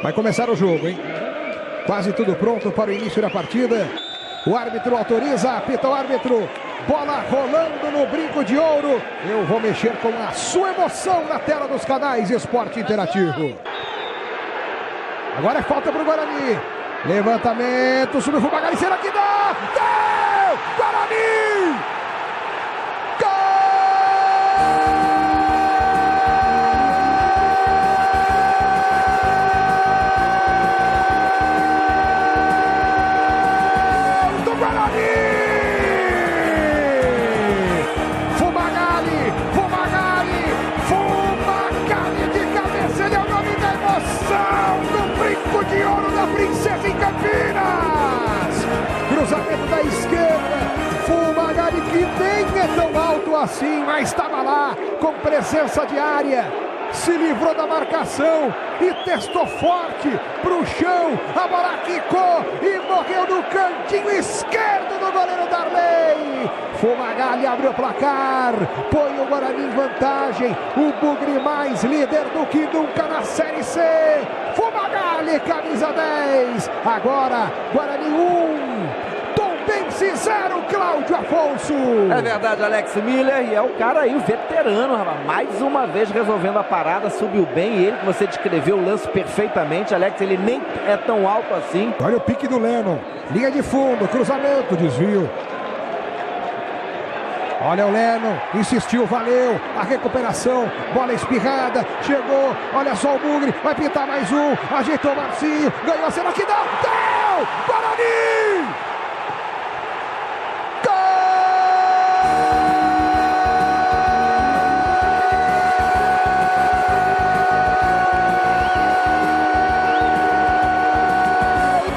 Vai começar o jogo, hein? Quase tudo pronto para o início da partida. O árbitro autoriza, apita o árbitro. Bola rolando no brinco de ouro. Eu vou mexer com a sua emoção na tela dos canais Esporte Interativo. Agora é falta para o Guarani. Levantamento, subiu o Magali, será que dá? Deu! Guarani! De ouro da Princesa em Campinas, cruzamento da esquerda, Fumagalli, que nem é tão alto assim, mas estava lá com presença de área, se livrou da marcação e testou forte pro chão, a bola quicou e morreu no cantinho esquerdo do goleiro Darley. Fumagalli abre o placar, põe o Guarani em vantagem, o Bugre mais líder do que nunca na Série C. Fumagalli, camisa 10, agora Guarani 1, Tombense 0, Cláudio Afonso. É verdade, Alex Miller, e é o cara aí, o veterano, rapaz, mais uma vez resolvendo a parada, subiu bem, ele que você descreveu o lance perfeitamente, Alex, ele nem é tão alto assim. Olha o pique do Lennon, linha de fundo, cruzamento, desvio. Olha o Lennon, insistiu, valeu, a recuperação, bola espirrada, chegou, olha só o Bugre, vai pintar mais um, ajeitou o Marcinho, ganhou, será que dá? Deu! Guarani!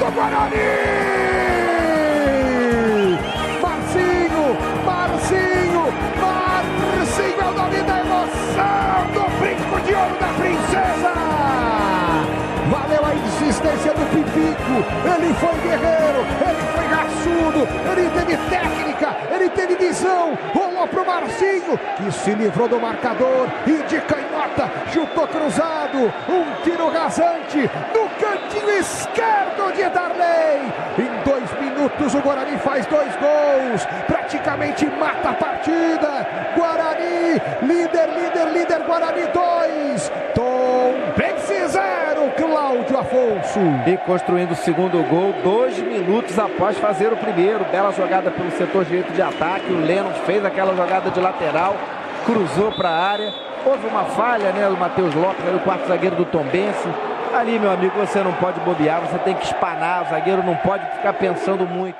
Gol do Guarani! Marcinho é o nome da emoção do brinco de ouro da Princesa. Valeu a insistência do Pipico. Ele foi guerreiro, ele foi raçudo, ele teve técnica, ele teve visão. Rolou pro Marcinho, que se livrou do marcador e de canhota chutou cruzado. Um tiro rasante no cantinho esquerdo de Darley. Em 2 minutos o Guarani faz 2 gols, praticamente mata a partida. Guarani, líder, Guarani 2, Tombense 0, Cláudio Afonso. E construindo o segundo gol, 2 minutos após fazer o primeiro. Bela jogada pelo setor direito de ataque, o Lennon fez aquela jogada de lateral, cruzou para a área. Houve uma falha, né, do Matheus Lopes, o quarto zagueiro do Tombense. Ali, meu amigo, você não pode bobear, você tem que espanar, o zagueiro não pode ficar pensando muito.